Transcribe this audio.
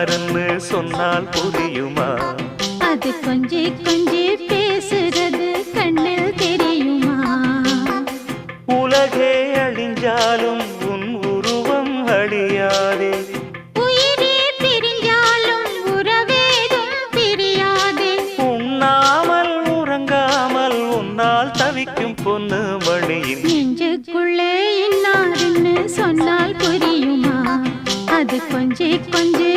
இன்னாருன்னு சொன்னால் புரியுமா? அது கொஞ்சி கொஞ்சி பேசுறது கண்ணில் தெரியுமா? உலகே அழிஞ்சாலும் உன் உருவம் அழியாதே. உயிரே பிரிஞ்சாலும் உறவேதும் பிரியாதே. உண்ணாமல் உறங்காமல் உன்னால் தவிக்கும் பொண்ணு மணியின் நெஞ்சுக்குள்ளே இன்னாருன்னு சொன்னால் புரியுமா? அது கொஞ்சி கொஞ்சி